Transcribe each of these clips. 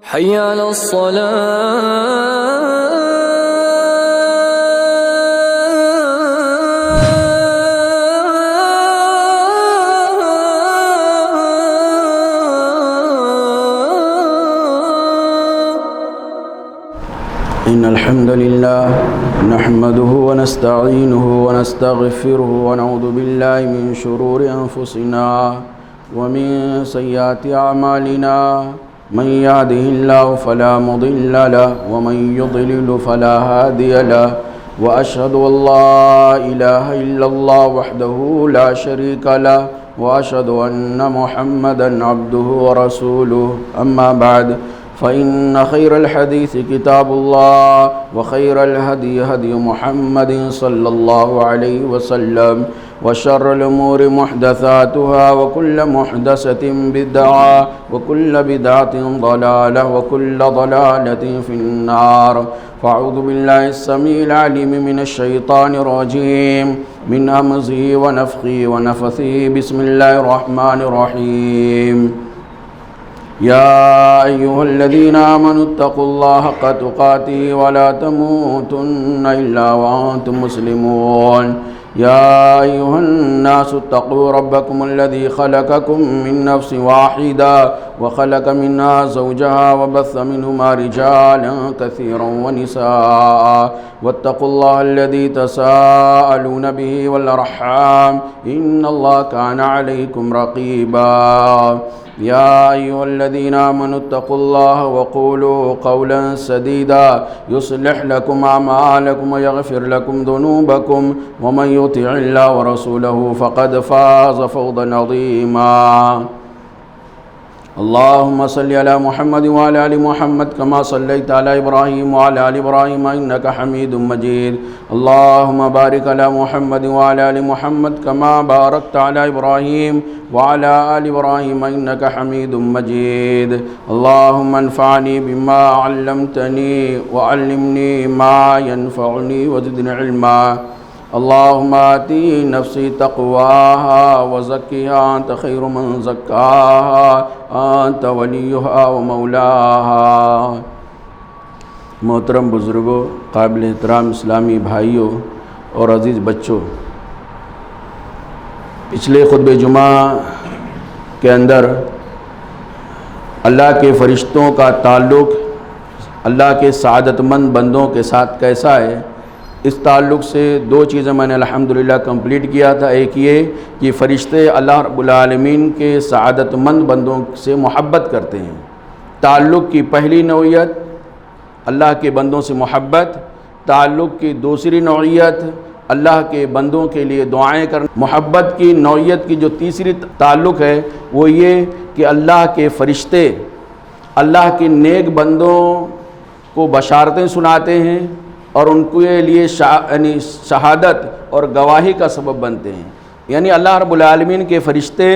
حي على إن الحمد لله نحمده ونستعينه ونستغفره ونعوذ بالله من شرور أنفسنا ومن سيئات أعمالنا من يهده الله فلا مضل له ومن يضلل فلا هادي له وأشهد أن لا إله إلا الله وحده لا شريك له وأشهد أن محمدا عبده ورسوله أما بعد فإن خير الحديث كتاب الله وخير الهدي هدي محمد صلى الله عليه وسلم وشر الأمور محدثاتها وكل محدثة بدعة وكل بدعة ضلالة وكل ضلالة في النار فأعوذ بالله السميع العليم من الشيطان الرجيم من همزه ونفخه ونفثه بسم الله الرحمن الرحيم يا أيها الذين آمنوا اتقوا الله حق تقاته ولا تموتن إلا وأنتم مسلمون يا أيها الناس اتقوا ربكم الذي خلقكم من نفس واحدة وخلق منها زوجها وبث منهما رجالا كثيرا ونساء واتقوا الله الذي تساءلون به والأرحام إن الله كان عليكم رقيبا يا أيها الذين آمنوا اتقوا الله وقولوا قولا سديدا يصلح لكم أعمالكم ويغفر لكم ذنوبكم ومن يطع الله ورسوله فقد فاز فوزا عظيما اللهم صل على محمد وعلى آل محمد كما صليت على إبراهيم وعلى آل إبراهيم إنك حميد مجيد اللهم بارك على محمد وعلى آل محمد كما باركت على إبراهيم وعلى آل إبراهيم إنك حميد مجيد اللهم انفعني بما علمتني وعلمني ما ينفعني وزدني علما اللهم آتي نفسي تقواها وزكها أنت خير من زكاها أنت وليها ومولاها محترم بزرگوں، قابل احترام اسلامی بھائیوں اور عزیز بچوں، پچھلے خطبہ جمعہ کے اندر اللہ کے فرشتوں کا تعلق اللہ کے سعادت مند بندوں کے ساتھ کیسا ہے، اس تعلق سے دو چیزیں میں نے الحمدللہ کمپلیٹ کیا تھا۔ ایک یہ کہ فرشتے اللہ رب العالمین کے سعادت مند بندوں سے محبت کرتے ہیں۔ تعلق کی پہلی نوعیت اللہ کے بندوں سے محبت، تعلق کی دوسری نوعیت اللہ کے بندوں کے لیے دعائیں کرنا۔ محبت کی نوعیت کی جو تیسری تعلق ہے وہ یہ کہ اللہ کے فرشتے اللہ کے نیک بندوں کو بشارتیں سناتے ہیں اور ان کے لیے شہادت اور گواہی کا سبب بنتے ہیں۔ یعنی اللہ رب العالمین کے فرشتے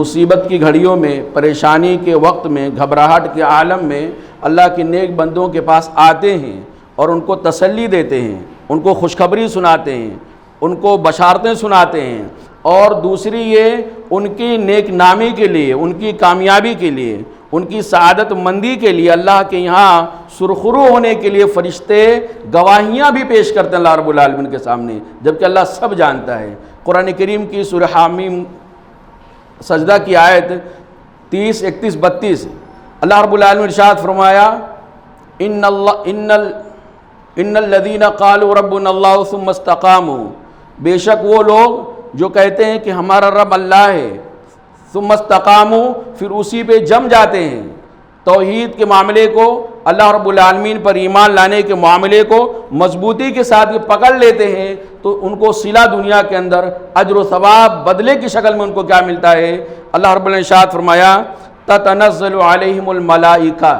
مصیبت کی گھڑیوں میں، پریشانی کے وقت میں، گھبراہٹ کے عالم میں اللہ کے نیک بندوں کے پاس آتے ہیں اور ان کو تسلی دیتے ہیں، ان کو خوشخبری سناتے ہیں، ان کو بشارتیں سناتے ہیں، اور دوسری یہ ان کی نیک نامی کے لیے، ان کی کامیابی کے لیے، ان کی سعادت مندی کے لیے اللہ کے یہاں سرخرو ہونے کے لیے فرشتے گواہیاں بھی پیش کرتے ہیں اللہ رب العالمین کے سامنے، جبکہ اللہ سب جانتا ہے۔ قرآن کریم کی سورہ حامیم سجدہ کی آیت 30، 31، 32 اللہ رب العالمین ارشاد فرمایا ان الذین قالوا ربنا اللہ ثم استقاموا، بے شک وہ لوگ جو کہتے ہیں کہ ہمارا رب اللہ ہے، ثم استقاموا پھر اسی پہ جم جاتے ہیں، توحید کے معاملے کو، اللہ رب العالمین پر ایمان لانے کے معاملے کو مضبوطی کے ساتھ پکڑ لیتے ہیں، تو ان کو صلہ دنیا کے اندر اجر و ثواب بدلے کی شکل میں ان کو کیا ملتا ہے؟ اللہ رب العالمین نے ارشاد فرمایا تتنزل علیہم الملائکہ،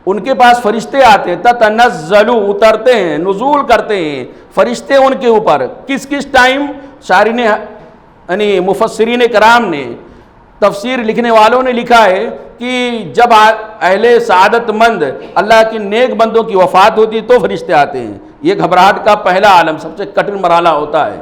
ان کے پاس فرشتے آتے ہیں، تتنزل اترتے ہیں، نزول کرتے ہیں فرشتے ان کے اوپر۔ کس کس ٹائم؟ شارحین یعنی مفسرین کرام نے، تفسیر لکھنے والوں نے لکھا ہے کہ جب اہل سعادت مند اللہ کے نیک بندوں کی وفات ہوتی تو فرشتے آتے ہیں۔ یہ گھبراہٹ کا پہلا عالم، سب سے کٹھن مرحلہ ہوتا ہے۔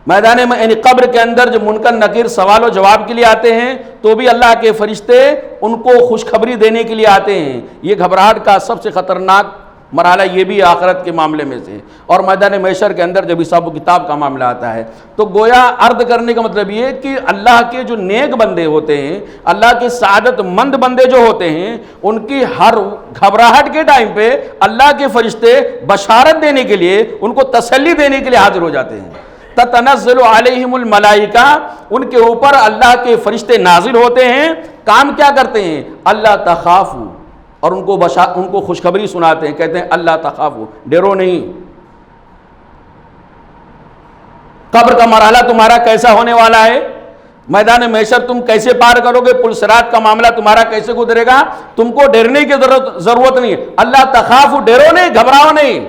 میدان میں یعنی قبر کے اندر جب منکر نکیر سوال و جواب کے لیے آتے ہیں تو بھی اللہ کے فرشتے ان کو خوشخبری دینے کے لیے آتے ہیں۔ یہ گھبراہٹ کا سب سے خطرناک مرحلہ یہ بھی آخرت کے معاملے میں سے، اور میدان محشر کے اندر جب حساب و کتاب کا معاملہ آتا ہے تو گویا عرض کرنے کا مطلب یہ کہ اللہ کے جو نیک بندے ہوتے ہیں، اللہ کے سعادت مند بندے جو ہوتے ہیں، ان کی ہر گھبراہٹ کے ٹائم پہ اللہ کے فرشتے بشارت دینے کے لیے، ان کو تسلی دینے کے لیے حاضر ہو جاتے ہیں۔ تتنزل علیہم الملائکہ، ان کے اوپر اللہ کے فرشتے نازل ہوتے ہیں، کام کیا کرتے ہیں؟ اللہ تخافوا، اور ان کو خوشخبری سناتے ہیں، کہتے ہیں اللہ تخافوا، ڈرو نہیں۔ قبر کا مرحلہ تمہارا کیسا ہونے والا ہے، میدان محشر تم کیسے پار کرو گے، پل صراط کا معاملہ تمہارا کیسے گزرے گا، تم کو ڈرنے کی ضرورت نہیں ہے۔ اللہ تخافوا، ڈرو نہیں، گھبراؤ نہیں۔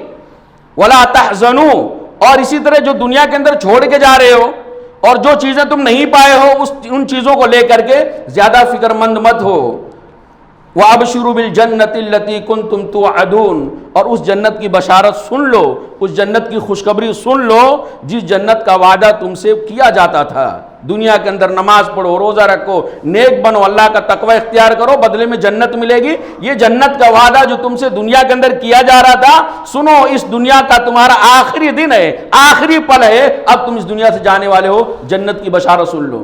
ولا تحزنوا، اور اسی طرح جو دنیا کے اندر چھوڑ کے جا رہے ہو اور جو چیزیں تم نہیں پائے ہو ان چیزوں کو لے کر کے زیادہ فکر مند مت ہو۔ وَأَبْشِرُوا بِالْجَنَّةِ الَّتِي كُنْتُمْ تُوعَدُونَ، اور اس جنت کی بشارت سن لو، اس جنت کی خوشخبری سن لو جس جنت کا وعدہ تم سے کیا جاتا تھا۔ دنیا کے اندر نماز پڑھو، روزہ رکھو، نیک بنو، اللہ کا تقوی اختیار کرو، بدلے میں جنت ملے گی۔ یہ جنت کا وعدہ جو تم سے دنیا کے اندر کیا جا رہا تھا، سنو، اس دنیا کا تمہارا آخری دن ہے، آخری پل ہے، اب تم اس دنیا سے جانے والے ہو، جنت کی بشارت سن لو۔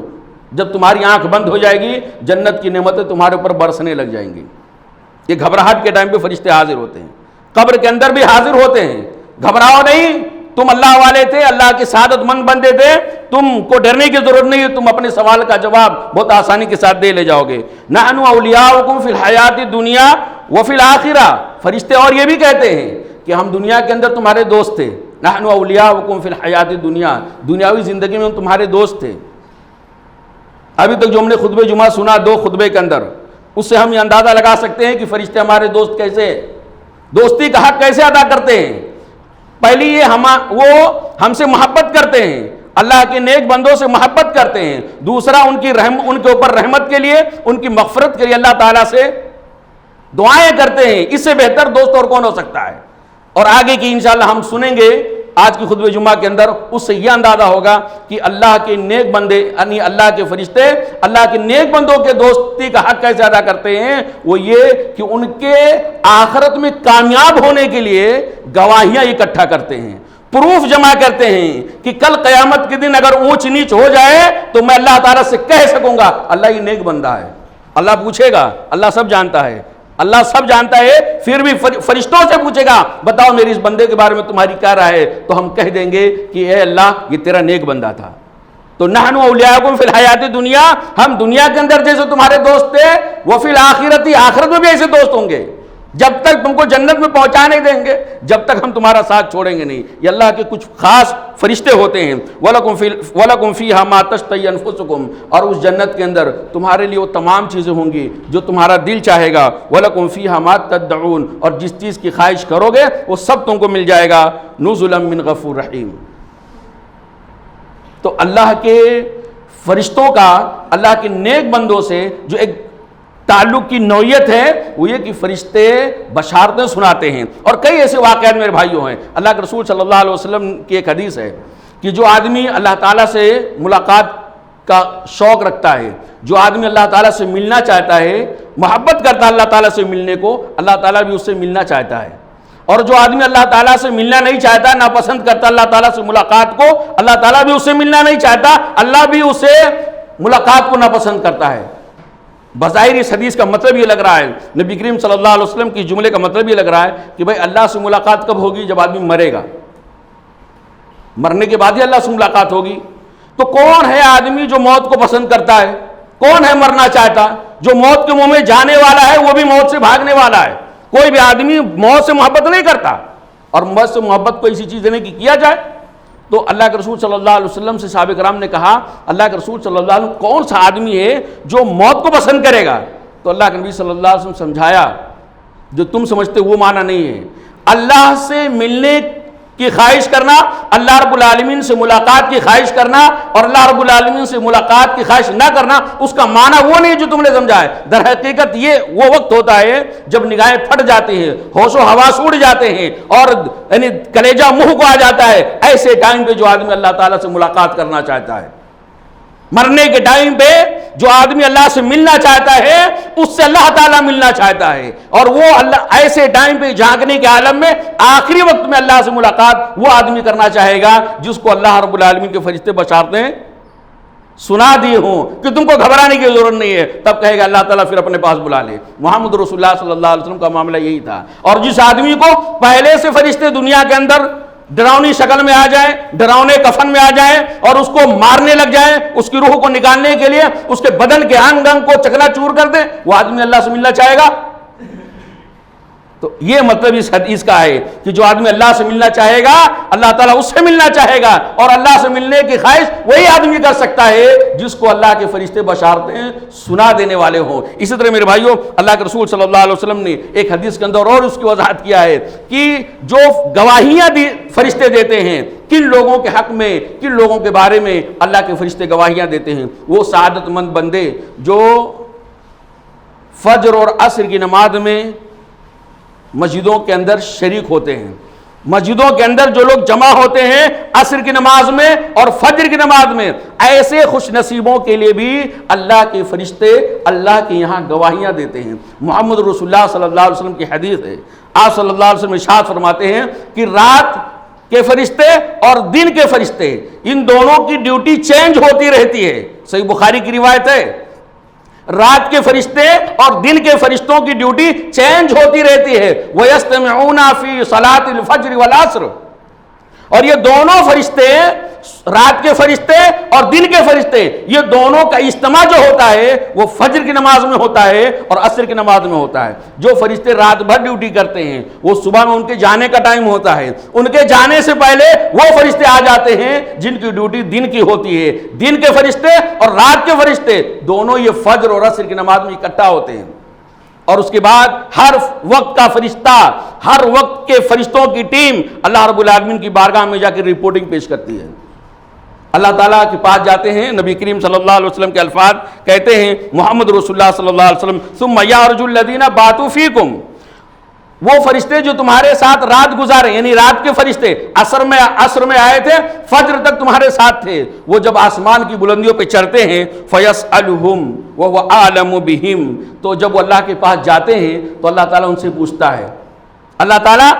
جب تمہاری آنکھ بند ہو جائے گی جنت کی نعمتیں تمہارے اوپر برسنے لگ جائیں گی۔ یہ گھبراہٹ کے ٹائم پہ فرشتے حاضر ہوتے ہیں، قبر کے اندر بھی حاضر ہوتے ہیں۔ گھبراؤ نہیں، تم اللہ والے تھے، اللہ کے سعادت مند بندے تھے، تم کو ڈرنے کی ضرورت نہیں ہے، تم اپنے سوال کا جواب بہت آسانی کے ساتھ دے لے جاؤ گے۔ نحن اولیاؤکم فی الحیات الدنیا وفی الآخرہ، فرشتے اور یہ بھی کہتے ہیں کہ ہم دنیا کے اندر تمہارے دوست تھے۔ نحن اولیاؤکم فی الحیات الدنیا، دنیاوی زندگی میں ہم تمہارے دوست تھے۔ ابھی تک جو ہم نے خطبہ جمعہ سنا 2 خطبے کے اندر، اس سے ہم یہ اندازہ لگا سکتے ہیں کہ فرشتے ہمارے دوست کیسے، دوستی کا حق کیسے ادا کرتے ہیں۔ پہلی یہ وہ ہم سے محبت کرتے ہیں، اللہ کے نیک بندوں سے محبت کرتے ہیں۔ دوسرا ان کے اوپر رحمت کے لیے، ان کی مغفرت کے لیے اللہ تعالیٰ سے دعائیں کرتے ہیں۔ اس سے بہتر دوست اور کون ہو سکتا ہے؟ اور آگے کی انشاءاللہ ہم سنیں گے آج کی خطبہ جمعہ کے اندر، اس سے یہ اندازہ ہوگا کہ اللہ کے نیک بندے یعنی اللہ کے فرشتے اللہ کے نیک بندوں کے دوستی کا حق کیسے ادا کرتے ہیں۔ وہ یہ کہ ان کے آخرت میں کامیاب ہونے کے لیے گواہیاں اکٹھا کرتے ہیں، پروف جمع کرتے ہیں کہ کل قیامت کے دن اگر اونچ نیچ ہو جائے تو میں اللہ تعالیٰ سے کہہ سکوں گا اللہ یہ نیک بندہ ہے۔ اللہ پوچھے گا، اللہ سب جانتا ہے، اللہ سب جانتا ہے، پھر بھی فرشتوں سے پوچھے گا بتاؤ میری اس بندے کے بارے میں تمہاری کیا رائے ہے، تو ہم کہہ دیں گے کہ اے اللہ یہ تیرا نیک بندہ تھا۔ تو نحن اولیاءکم فی الحیات الدنیا، ہم دنیا کے اندر جیسے تمہارے دوست تھے، وفی الآخرۃ، آخرت میں بھی ایسے دوست ہوں گے، جب تک تم کو جنت میں پہنچا نہیں دیں گے، جب تک ہم تمہارا ساتھ چھوڑیں گے نہیں۔ یہ اللہ کے کچھ خاص فرشتے ہوتے ہیں۔ وَلَكُمْ فِيهَا مَا تَشْتَهِي أَنفُسُكُمْ، اور اس جنت کے اندر تمہارے لیے وہ تمام چیزیں ہوں گی جو تمہارا دل چاہے گا۔ وَلَكُمْ فِيهَا مَا تَدَّعُونَ، اور جس چیز کی خواہش کرو گے وہ سب تم کو مل جائے گا۔ نُزُلًا مِّن غَفُورٍ رَحِيمٍ۔ تو اللہ کے فرشتوں کا اللہ کے نیک بندوں سے جو ایک تعلق کی نوعیت ہے وہ یہ کہ فرشتے بشارتیں سناتے ہیں۔ اور کئی ایسے واقعات میرے بھائیوں ہیں، اللہ کے رسول صلی اللہ علیہ وسلم کی ایک حدیث ہے کہ جو آدمی اللہ تعالیٰ سے ملاقات کا شوق رکھتا ہے، جو آدمی اللہ تعالیٰ سے ملنا چاہتا ہے، محبت کرتا ہے اللہ تعالیٰ سے ملنے کو، اللہ تعالیٰ بھی اس سے ملنا چاہتا ہے۔ اور جو آدمی اللہ تعالیٰ سے ملنا نہیں چاہتا، ناپسند کرتا اللہ تعالیٰ سے ملاقات کو، اللہ تعالیٰ بھی اس سے ملنا نہیں چاہتا، اللہ بھی اسے ملاقات کو ناپسند کرتا ہے۔ بظاہر اس حدیث کا مطلب یہ لگ رہا ہے، نبی کریم صلی اللہ علیہ وسلم کی جملے کا مطلب یہ لگ رہا ہے کہ بھائی اللہ سے ملاقات کب ہوگی؟ جب آدمی مرے گا، مرنے کے بعد ہی اللہ سے ملاقات ہوگی۔ تو کون ہے آدمی جو موت کو پسند کرتا ہے؟ کون ہے مرنا چاہتا؟ جو موت کے منہ میں جانے والا ہے وہ بھی موت سے بھاگنے والا ہے۔ کوئی بھی آدمی موت سے محبت نہیں کرتا، اور موت سے محبت کو اسی چیز دینے کی کیا جائے۔ تو اللہ کے رسول صلی اللہ علیہ وسلم سے صحابہ کرام نے کہا اللہ کے رسول صلی اللہ علیہ وسلم کون سا آدمی ہے جو موت کو پسند کرے گا؟ تو اللہ کے نبی صلی اللہ علیہ وسلم سمجھایا جو تم سمجھتے وہ معنی نہیں ہے۔ اللہ سے ملنے کی خواہش کرنا، اللہ رب العالمین سے ملاقات کی خواہش کرنا اور اللہ رب العالمین سے ملاقات کی خواہش نہ کرنا، اس کا معنی وہ نہیں جو تم نے سمجھا ہے۔ در حقیقت یہ وہ وقت ہوتا ہے جب نگاہیں پھٹ جاتی ہیں، ہوش و حواس اڑ جاتے ہیں اور یعنی کلیجہ منہ کو آ جاتا ہے۔ ایسے ٹائم پہ جو آدمی اللہ تعالیٰ سے ملاقات کرنا چاہتا ہے، مرنے کے ٹائم پہ جو آدمی اللہ سے ملنا چاہتا ہے، اس سے اللہ تعالیٰ ملنا چاہتا ہے، اور وہ اللہ ایسے ٹائم پہ جھانکنے کے عالم میں آخری وقت میں اللہ سے ملاقات وہ آدمی کرنا چاہے گا جس کو اللہ رب العالمین کے فرشتے بشارتیں سنا دیے ہوں کہ تم کو گھبرانے کی ضرورت نہیں ہے۔ تب کہے گا اللہ تعالیٰ پھر اپنے پاس بلا لے۔ محمد رسول اللہ صلی اللہ علیہ وسلم کا معاملہ یہی تھا۔ اور جس آدمی کو پہلے سے فرشتے دنیا کے اندر ڈراؤنی شکل میں آ جائیں، ڈراؤنے کفن میں آ جائیں اور اس کو مارنے لگ جائیں، اس کی روح کو نکالنے کے لیے اس کے بدن کے انگ انگ کو چکنا چور کر دیں، وہ آدمی اللہ سے ملنا چاہے گا؟ تو یہ مطلب اس حدیث کا ہے کہ جو آدمی اللہ سے ملنا چاہے گا، اللہ تعالیٰ اس سے ملنا چاہے گا، اور اللہ سے ملنے کی خواہش وہی آدمی کر سکتا ہے جس کو اللہ کے فرشتے بشارتیں سنا دینے والے ہوں۔ اسی طرح میرے بھائیوں، اللہ کے رسول صلی اللہ علیہ وسلم نے ایک حدیث کے اندر اور اس کی وضاحت کیا ہے کہ جو گواہیاں فرشتے دیتے ہیں، کن لوگوں کے حق میں، کن لوگوں کے بارے میں اللہ کے فرشتے گواہیاں دیتے ہیں، وہ سعادت مند بندے جو فجر اور عصر کی نماز میں مسجدوں کے اندر شریک ہوتے ہیں۔ مسجدوں کے اندر جو لوگ جمع ہوتے ہیں عصر کی نماز میں اور فجر کی نماز میں، ایسے خوش نصیبوں کے لیے بھی اللہ کے فرشتے اللہ کے یہاں گواہیاں دیتے ہیں۔ محمد رسول اللہ صلی اللہ علیہ وسلم کی حدیث ہے، آپ صلی اللہ علیہ وسلم ارشاد فرماتے ہیں کہ رات کے فرشتے اور دن کے فرشتے، ان دونوں کی ڈیوٹی چینج ہوتی رہتی ہے۔ صحیح بخاری کی روایت ہے، رات کے فرشتے اور دن کے فرشتوں کی ڈیوٹی چینج ہوتی رہتی ہے۔ وَيَسْتَمِعُونَ فِي صَلَاةِ الْفَجْرِ وَالْعَصْرِ، اور یہ دونوں فرشتے، رات کے فرشتے اور دن کے فرشتے، یہ دونوں کا اجتماع جو ہوتا ہے وہ فجر کی نماز میں ہوتا ہے اور عصر کی نماز میں ہوتا ہے۔ جو فرشتے رات بھر ڈیوٹی کرتے ہیں وہ صبح میں ان کے جانے کا ٹائم ہوتا ہے، ان کے جانے سے پہلے وہ فرشتے آ جاتے ہیں جن کی ڈیوٹی دن کی ہوتی ہے۔ دن کے فرشتے اور رات کے فرشتے دونوں یہ فجر اور عصر کی نماز میں اکٹھا ہوتے ہیں، اور اس کے بعد ہر وقت کا فرشتہ، ہر وقت کے فرشتوں کی ٹیم اللہ رب العالمین کی بارگاہ میں جا کے رپورٹنگ پیش کرتی ہے۔ اللہ تعالیٰ کے پاس جاتے ہیں، نبی کریم صلی اللہ علیہ وسلم کے الفاظ کہتے ہیں محمد رسول اللہ صلی اللہ علیہ وسلم، ثم یعرج الذین باتوا فیکم، وہ فرشتے جو تمہارے ساتھ رات گزارے، یعنی رات کے فرشتے عصر میں آئے تھے، فجر تک تمہارے ساتھ تھے، وہ جب آسمان کی بلندیوں پہ چڑھتے ہیں فَيَسْأَلُهُمْ وَهُوَ أَعْلَمُ بِهِمْ، تو جب وہ اللہ کے پاس جاتے ہیں تو اللہ تعالیٰ ان سے پوچھتا ہے، اللہ تعالیٰ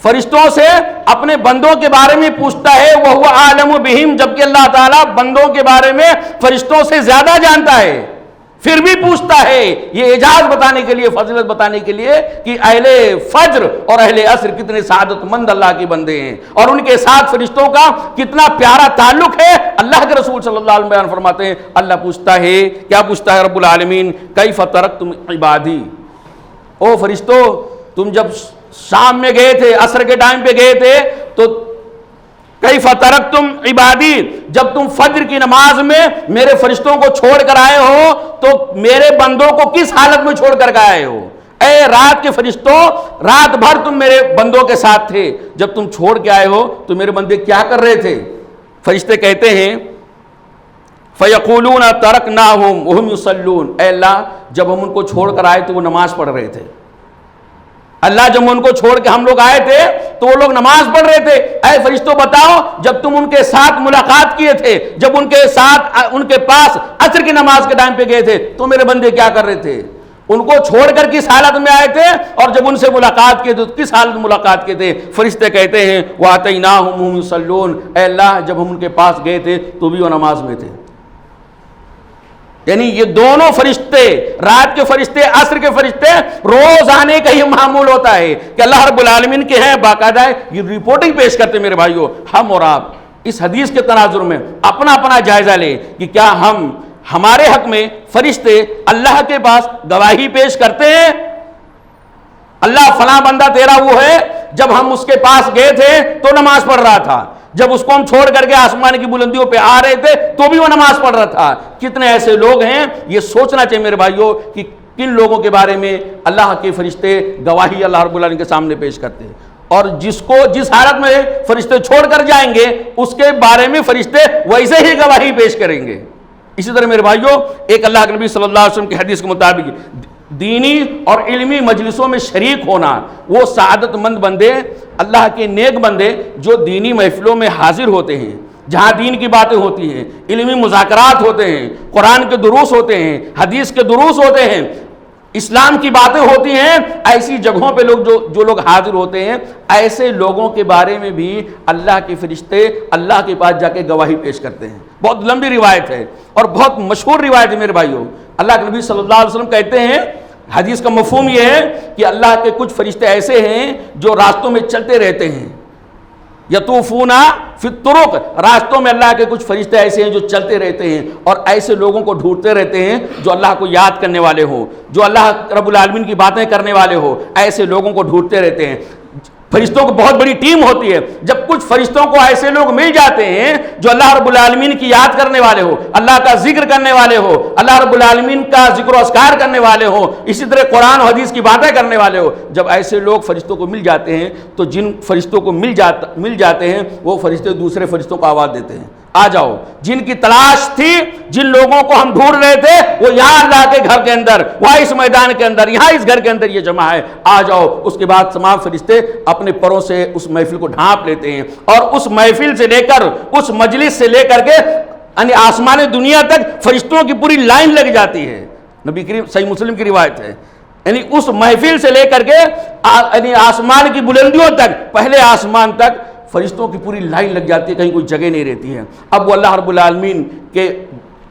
فرشتوں سے اپنے بندوں کے بارے میں پوچھتا ہے، وَهُوَ أَعْلَمُ بِهِمْ، جبکہ اللہ تعالیٰ بندوں کے بارے میں فرشتوں سے زیادہ جانتا ہے، پھر بھی پوچھتا ہے۔ یہ اعجاز بتانے کے لیے، فضیلت بتانے کے لیے کہ اہل فجر اور اہل عصر کتنے سعادت مند اللہ کے بندے ہیں، اور ان کے ساتھ فرشتوں کا کتنا پیارا تعلق ہے۔ اللہ کے رسول صلی اللہ علیہ وسلم بیان فرماتے ہیں، اللہ پوچھتا ہے، کیا پوچھتا ہے رب العالمین، کیف ترکتم عبادی، او فرشتو تم جب شام میں گئے تھے، عصر کے ٹائم پہ گئے تھے، تو کیف ترکتم عبادی، جب تم فجر کی نماز میں میرے فرشتوں کو چھوڑ کر آئے ہو تو میرے بندوں کو کس حالت میں چھوڑ کر آئے ہو؟ اے رات کے فرشتوں، رات بھر تم میرے بندوں کے ساتھ تھے، جب تم چھوڑ کے آئے ہو تو میرے بندے کیا کر رہے تھے؟ فرشتے کہتے ہیں فَيَقُولُونَ تَرَكْنَاهُمْ وَهُمْ يُصَلُّونَ، اے اللہ جب ہم ان کو چھوڑ کر آئے تو وہ نماز پڑھ رہے تھے۔ اللہ جب ان کو چھوڑ کے ہم لوگ آئے تھے تو وہ لوگ نماز پڑھ رہے تھے۔ اے فرشتوں بتاؤ، جب تم ان کے ساتھ ملاقات کیے تھے، جب ان کے ساتھ ان کے پاس عصر کی نماز کے ٹائم پہ گئے تھے تو میرے بندے کیا کر رہے تھے؟ ان کو چھوڑ کر کس حالت میں آئے تھے، اور جب ان سے ملاقات کیے تو کس حالت میں ملاقات کیے تھے؟ فرشتے کہتے ہیں وَآتَيْنَاهُمْ وَهُمْ يُصَلُّونَ، اے اللہ جب ہم ان کے پاس گئے تھے تو بھی وہ نماز میں تھے۔ یعنی یہ دونوں فرشتے، رات کے فرشتے، عصر کے فرشتے، روز آنے کا یہ معمول ہوتا ہے کہ اللہ رب العالمین کے ہیں، باقاعدہ یہ رپورٹنگ پیش کرتے ہیں۔ میرے بھائیوں، ہم اور آپ اس حدیث کے تناظر میں اپنا اپنا جائزہ لیں کہ کیا ہمارے حق میں فرشتے اللہ کے پاس گواہی پیش کرتے ہیں؟ اللہ فلاں بندہ تیرا وہ ہے، جب ہم اس کے پاس گئے تھے تو نماز پڑھ رہا تھا، جب اس کو ہم چھوڑ کر کے آسمان کی بلندیوں پہ آ رہے تھے تو بھی وہ نماز پڑھ رہا تھا۔ کتنے ایسے لوگ ہیں، یہ سوچنا چاہیے میرے بھائیوں کہ کن لوگوں کے بارے میں اللہ کے فرشتے گواہی اللہ رب العالمین کے سامنے پیش کرتے ہیں۔ اور جس حالت میں فرشتے چھوڑ کر جائیں گے اس کے بارے میں فرشتے ویسے ہی گواہی پیش کریں گے۔ اسی طرح میرے بھائیوں، ایک اللہ کے نبی صلی اللہ علیہ وسلم کی حدیث کے مطابق دینی اور علمی مجلسوں میں شریک ہونا، وہ سعادت مند بندے، اللہ کے نیک بندے جو دینی محفلوں میں حاضر ہوتے ہیں، جہاں دین کی باتیں ہوتی ہیں، علمی مذاکرات ہوتے ہیں، قرآن کے دروس ہوتے ہیں، حدیث کے دروس ہوتے ہیں، اسلام کی باتیں ہوتی ہیں، ایسی جگہوں پہ جو لوگ حاضر ہوتے ہیں، ایسے لوگوں کے بارے میں بھی اللہ کے فرشتے اللہ کے پاس جا کے گواہی پیش کرتے ہیں۔ بہت لمبی روایت ہے اور بہت مشہور روایت ہے میرے بھائیوں۔ اللہ کے نبی صلی اللہ علیہ وسلم کہتے ہیں، حدیث کا مفہوم یہ ہے کہ اللہ کے کچھ فرشتے ایسے ہیں جو راستوں میں چلتے رہتے ہیں، یطوفون فی الطرق، راستوں میں اللہ کے کچھ فرشتے ایسے ہیں جو چلتے رہتے ہیں اور ایسے لوگوں کو ڈھونڈتے رہتے ہیں جو اللہ کو یاد کرنے والے ہوں، جو اللہ رب العالمین کی باتیں کرنے والے ہوں، ایسے لوگوں کو ڈھونڈتے رہتے ہیں۔ فرشتوں کو بہت بڑی ٹیم ہوتی ہے، جب کچھ فرشتوں کو ایسے لوگ مل جاتے ہیں جو اللہ رب العالمین کی یاد کرنے والے ہو، اللہ کا ذکر کرنے والے ہو، اللہ رب العالمین کا ذکر و اذکار کرنے والے ہو، اسی طرح قرآن و حدیث کی باتیں کرنے والے ہو، جب ایسے لوگ فرشتوں کو مل جاتے ہیں تو جن فرشتوں کو مل جاتے ہیں وہ فرشتے دوسرے فرشتوں کو آواز دیتے ہیں، آ جاؤ، جن کی تلاش تھی، جن لوگوں کو ہم ڈھونڈ رہے تھے وہ یہاں اللہ کے گھر کے اندر، وہاں اس میدان کے اندر، یہاں اس گھر کے اندر یہ جمع ہے، آ جاؤ۔ اس کے بعد تمام فرشتے اپنے پروں سے اس محفل کو ڈھانپ لیتے ہیں اور اس محفل سے لے کر، اس مجلس سے لے کر کے یعنی آسمان دنیا تک فرشتوں کی پوری لائن لگ جاتی ہے۔ نبی کریم صحیح مسلم کی روایت ہے، یعنی اس محفل سے لے کر کے یعنی آسمان کی بلندیوں تک، پہلے آسمان تک فرشتوں کی پوری لائن لگ جاتی ہے، کہیں کوئی جگہ نہیں رہتی ہے۔ اب وہ اللہ رب العالمین کے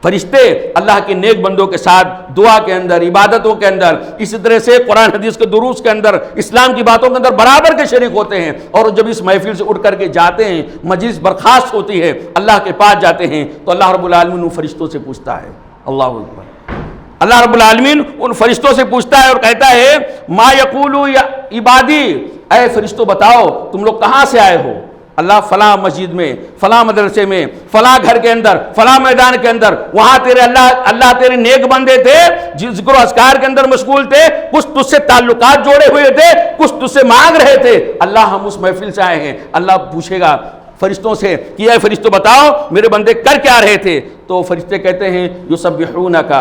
فرشتے اللہ کے نیک بندوں کے ساتھ دعا کے اندر، عبادتوں کے اندر، اسی طرح سے قرآن حدیث کے دروس کے اندر، اسلام کی باتوں کے اندر برابر کے شریک ہوتے ہیں، اور جب اس محفل سے اٹھ کر کے جاتے ہیں، مجلس برخاست ہوتی ہے، اللہ کے پاس جاتے ہیں تو اللہ رب العالمین ان فرشتوں سے پوچھتا ہے، اللہ اکبر، اللہ رب العالمین ان فرشتوں سے پوچھتا ہے اور کہتا ہے، ما یقولو یا عبادی، اے فرشتوں بتاؤ تم لوگ کہاں سے آئے ہو؟ اللہ فلاں مسجد میں، فلاں مدرسے میں، فلاں گھر کے اندر، فلاں میدان کے اندر، وہاں تیرے اللہ تیرے نیک بندے تھے، ذکر و اذکار کے اندر مشغول تھے، کچھ تجھ سے تعلقات جوڑے ہوئے تھے، کچھ تجھ سے مانگ رہے تھے، اللہ ہم اس محفل سے آئے ہیں۔ اللہ پوچھے گا فرشتوں سے کہ اے فرشتوں بتاؤ میرے بندے کر کیا رہے تھے؟ تو فرشتے کہتے ہیں یسبحونک،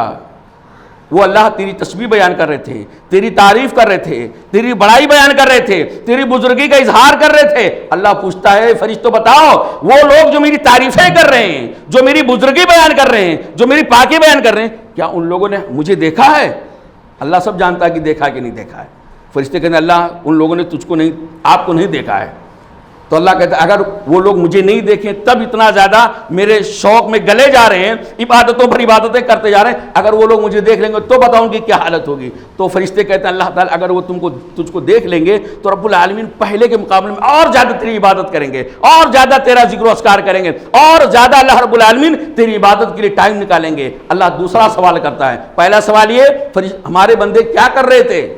وہ اللہ تیری تسبیح بیان کر رہے تھے، تیری تعریف کر رہے تھے، تیری بڑائی بیان کر رہے تھے، تیری بزرگی کا اظہار کر رہے تھے۔ اللہ پوچھتا ہے فرشتوں بتاؤ وہ لوگ جو میری تعریفیں کر رہے ہیں، جو میری بزرگی بیان کر رہے ہیں، جو میری پاکی بیان کر رہے ہیں، کیا ان لوگوں نے مجھے دیکھا ہے؟ اللہ سب جانتا ہے کہ دیکھا کہ نہیں دیکھا ہے۔ فرشتے کہتے ہیں اللہ ان لوگوں نے تجھ کو نہیں، آپ کو نہیں دیکھا ہے۔ تو اللہ کہتا ہے اگر وہ لوگ مجھے نہیں دیکھیں تب اتنا زیادہ میرے شوق میں گلے جا رہے ہیں، عبادتوں پر عبادتیں کرتے جا رہے ہیں، اگر وہ لوگ مجھے دیکھ لیں گے تو بتاؤ ان کی کیا حالت ہوگی۔ تو فرشتے کہتے ہیں اللہ تعالیٰ اگر وہ تجھ کو دیکھ لیں گے تو رب العالمین پہلے کے مقابلے میں اور زیادہ تیری عبادت کریں گے، اور زیادہ تیرا ذکر و اذکار کریں گے، اور زیادہ اللہ رب العالمین تیری عبادت کے لیے ٹائم نکالیں گے۔ اللہ دوسرا سوال کرتا ہے، پہلا سوال یہ ہمارے بندے کیا کر رہے تھے؟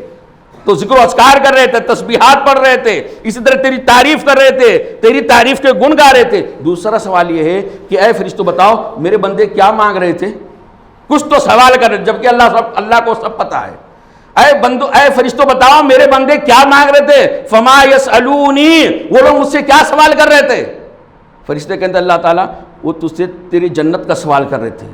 تو ذکر و اذکار کر رہے تھے، تسبیحات پڑھ رہے تھے، اسی طرح تیری تعریف کر رہے تھے، تیری تعریف کے گن گا رہے تھے۔ دوسرا سوال یہ ہے کہ اے فرشتوں بتاؤ میرے بندے کیا مانگ رہے تھے؟ کچھ تو سوال کر رہے تھے جبکہ اللہ کو سب پتا ہے۔ اے فرشتوں بتاؤ میرے بندے کیا مانگ رہے تھے؟ فما یسألونی، وہ لوگ مجھ سے کیا سوال کر رہے تھے؟ فرشتے کہتے ہیں اللہ تعالیٰ وہ تجھ سے تیری جنت کا سوال کر رہے تھے۔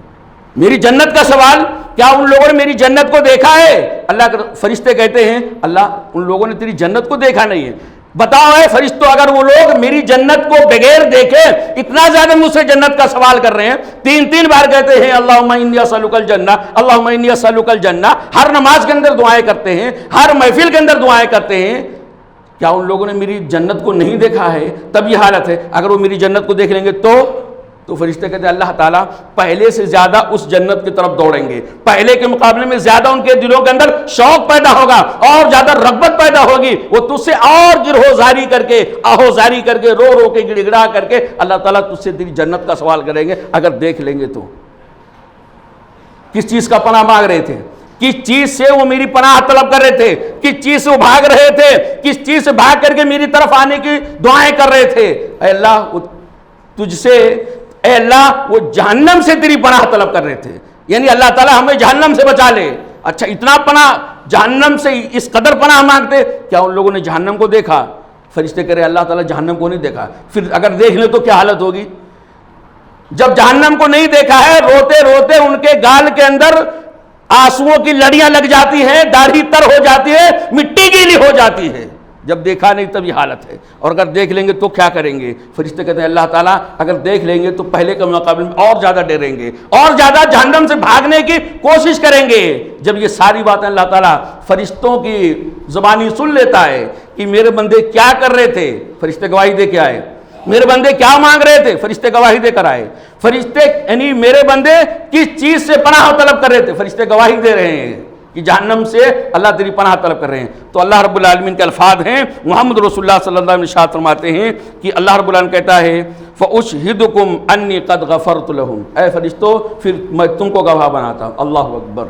میری جنت کا سوال، کیا ان لوگوں نے میری جنت کو دیکھا ہے؟ اللہ کے فرشتے کہتے ہیں اللہ ان لوگوں نے تیری جنت کو دیکھا نہیں ہے۔ بتاؤ اے فرشتوں اگر وہ لوگ میری جنت کو بغیر دیکھے اتنا زیادہ مجھ سے جنت کا سوال کر رہے ہیں، تین بار کہتے ہیں اللہم انی اسألک الجنہ، اللہم انی اسألک الجنہ، ہر نماز کے اندر دعائیں کرتے ہیں، ہر محفل کے اندر دعائیں کرتے ہیں، کیا ان لوگوں نے میری جنت کو نہیں دیکھا ہے؟ تب یہ حالت ہے، اگر وہ میری جنت کو دیکھ لیں گے تو فرشتے کہتے ہیں اللہ تعالیٰ پہلے سے زیادہ اس جنت کی طرف دوڑیں گے، پہلے کے مقابلے میں زیادہ ان کے دلوں کے اندر شوق پیدا ہوگا اور زیادہ رغبت پیدا ہوگی، وہ تجھ سے اور گرہوزاری کر کے، آہوزاری کر کے، رو کے گڑ گڑا کر کے اللہ تعالیٰ تجھ سے تیری جنت کا سوال کریں گے اگر دیکھ لیں گے تو۔ کس چیز کا پناہ مانگ رہے تھے؟ کس چیز سے وہ میری پناہ طلب کر رہے تھے؟ کس چیز سے وہ بھاگ رہے تھے؟ کس چیز سے بھاگ کر کے میری طرف آنے کی دعائیں کر رہے تھے؟ اے اللہ تجھ سے، اے اللہ وہ جہنم سے تیری پناہ طلب کر رہے تھے، یعنی اللہ تعالیٰ ہمیں جہنم سے بچا لے۔ اچھا اتنا پناہ جہنم سے، اس قدر پناہ مانگتے، کیا ان لوگوں نے جہنم کو دیکھا؟ فرشتے کہہ رہے اللہ تعالیٰ جہنم کو نہیں دیکھا، پھر اگر دیکھ لیں تو کیا حالت ہوگی؟ جب جہنم کو نہیں دیکھا ہے، روتے روتے ان کے گال کے اندر آنسوؤں کی لڑیاں لگ جاتی ہیں، داڑھی تر ہو جاتی ہے، مٹی گیلی ہو جاتی ہے، جب دیکھا نہیں تب یہ حالت ہے، اور اگر دیکھ لیں گے تو کیا کریں گے؟ فرشتے کہتے ہیں اللہ تعالیٰ اگر دیکھ لیں گے تو پہلے کے مقابلے میں اور زیادہ ڈریں گے، اور زیادہ جہنم سے بھاگنے کی کوشش کریں گے۔ جب یہ ساری باتیں اللہ تعالیٰ فرشتوں کی زبانی سن لیتا ہے کہ میرے بندے کیا کر رہے تھے، فرشتے گواہی دے کے آئے، میرے بندے کیا مانگ رہے تھے، فرشتے گواہی دے کر آئے، فرشتے یعنی میرے بندے کس چیز سے پناہ طلب کر رہے تھے، فرشتے گواہی دے رہے ہیں کہ جہنم سے اللہ تیری پناہ طلب کر رہے ہیں۔ تو اللہ رب العالمین کے الفاظ ہیں، محمد رسول اللہ صلی اللہ علیہ وسلم ارشاد فرماتے ہیں کہ اللہ رب العالمین کہتا ہے فَأُشْهِدُكُمْ أَنِّي قَدْ غَفَرْتُ لَهُمْ، اے فرشتوں پھر میں تم کو گواہ بناتا ہوں۔ اللہ اکبر،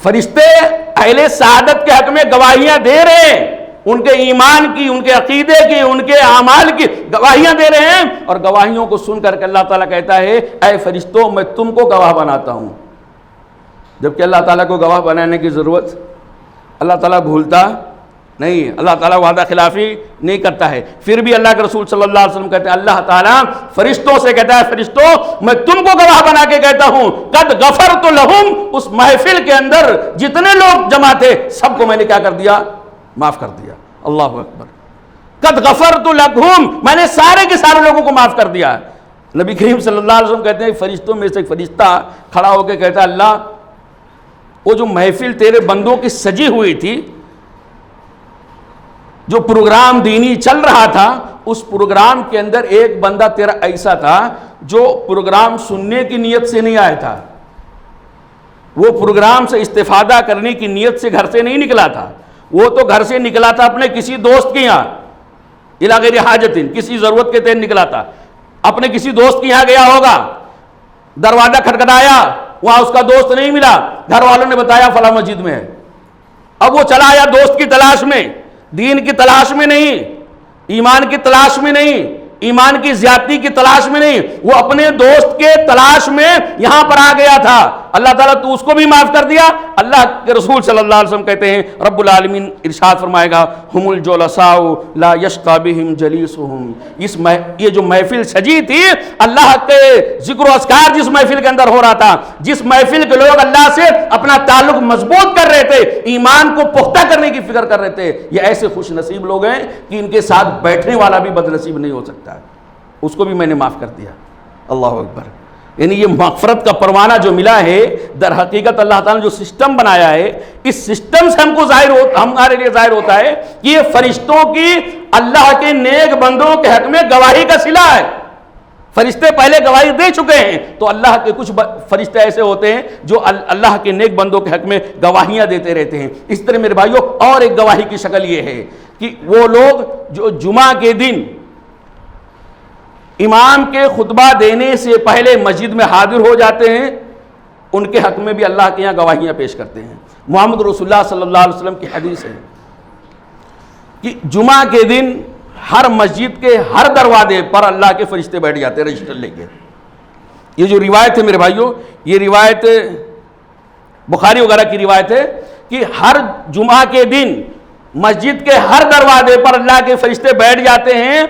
فرشتے اہل سعادت کے حق میں گواہیاں دے رہے ہیں، ان کے ایمان کی، ان کے عقیدے کی، ان کے اعمال کی گواہیاں دے رہے ہیں، اور گواہیوں کو سن کر کے اللہ تعالیٰ کہتا ہے اے فرشتوں میں تم کو گواہ بناتا ہوں۔ جبکہ اللہ تعالیٰ کو گواہ بنانے کی ضرورت، اللہ تعالیٰ بھولتا نہیں، اللہ تعالیٰ وعدہ خلافی نہیں کرتا ہے، پھر بھی اللہ کے رسول صلی اللہ علیہ وسلم کہتے ہیں اللہ تعالیٰ فرشتوں سے کہتا ہے فرشتوں میں تم کو گواہ بنا کے کہتا ہوں قد غفرت لہم، اس محفل کے اندر جتنے لوگ جمع تھے سب کو میں نے کیا کر دیا؟ معاف کر دیا۔ اللہ اکبر، قد غفرت لہم، میں نے سارے کے سارے لوگوں کو معاف کر دیا۔ نبی کریم صلی اللہ علیہ وسلم کہتے ہیں فرشتوں میں سے ایک فرشتہ کھڑا ہو کے کہتا ہے اللہ وہ جو محفل تیرے بندوں کی سجی ہوئی تھی، جو پروگرام دینی چل رہا تھا، اس پروگرام کے اندر ایک بندہ تیرا ایسا تھا جو پروگرام سننے کی نیت سے نہیں آیا تھا، وہ پروگرام سے استفادہ کرنے کی نیت سے گھر سے نہیں نکلا تھا، وہ تو گھر سے نکلا تھا اپنے کسی دوست کے یہاں، الی غیر حاجت، کسی ضرورت کے تحت نکلا تھا، اپنے کسی دوست کے یہاں گیا ہوگا، دروازہ کھٹکھٹایا، وہاں اس کا دوست نہیں ملا، گھر والوں نے بتایا فلاں مسجد میں ہے، اب وہ چلا آیا دوست کی تلاش میں، دین کی تلاش میں نہیں، ایمان کی تلاش میں نہیں، ایمان کی زیادتی کی تلاش میں نہیں، وہ اپنے دوست کے تلاش میں یہاں پر آ گیا تھا۔ اللہ تعالیٰ تو اس کو بھی معاف کر دیا۔ اللہ کے رسول صلی اللہ علیہ وسلم کہتے ہیں رب العالمین ارشاد فرمائے گا ہم الجلساء لا یشقی بہم جلیسہم، یہ جو محفل سجی تھی، اللہ کے ذکر و اذکار جس محفل کے اندر ہو رہا تھا، جس محفل کے لوگ اللہ سے اپنا تعلق مضبوط کر رہے تھے، ایمان کو پختہ کرنے کی فکر کر رہے تھے، یہ ایسے خوش نصیب لوگ ہیں کہ ان کے ساتھ بیٹھنے والا بھی بد نصیب نہیں ہو سکتا ہے، اس کو بھی میں نے معاف کر دیا۔ اللہ اکبر، یعنی یہ مغفرت کا پروانہ جو ملا ہے، در حقیقت اللہ تعالیٰ نے جو سسٹم بنایا ہے، اس سسٹم سے ہمارے لیے ظاہر ہوتا ہے کہ یہ فرشتوں کی اللہ کے نیک بندوں کے حق میں گواہی کا صلہ ہے۔ فرشتے پہلے گواہی دے چکے ہیں، تو اللہ کے کچھ فرشتے ایسے ہوتے ہیں جو اللہ کے نیک بندوں کے حق میں گواہیاں دیتے رہتے ہیں۔ اس طرح میرے بھائیوں اور ایک گواہی کی شکل یہ ہے کہ وہ لوگ جو جمعہ کے دن امام کے خطبہ دینے سے پہلے مسجد میں حاضر ہو جاتے ہیں، ان کے حق میں بھی اللہ کے یہاں گواہیاں پیش کرتے ہیں۔ محمد رسول اللہ صلی اللہ علیہ وسلم کی حدیث ہے کہ جمعہ کے دن ہر مسجد کے ہر دروازے پر اللہ کے فرشتے بیٹھ جاتے ہیں رجسٹر لے کے۔ یہ جو روایت ہے میرے بھائیوں، یہ روایت بخاری وغیرہ کی روایت ہے کہ ہر جمعہ کے دن مسجد کے ہر دروازے پر اللہ کے فرشتے بیٹھ جاتے ہیں،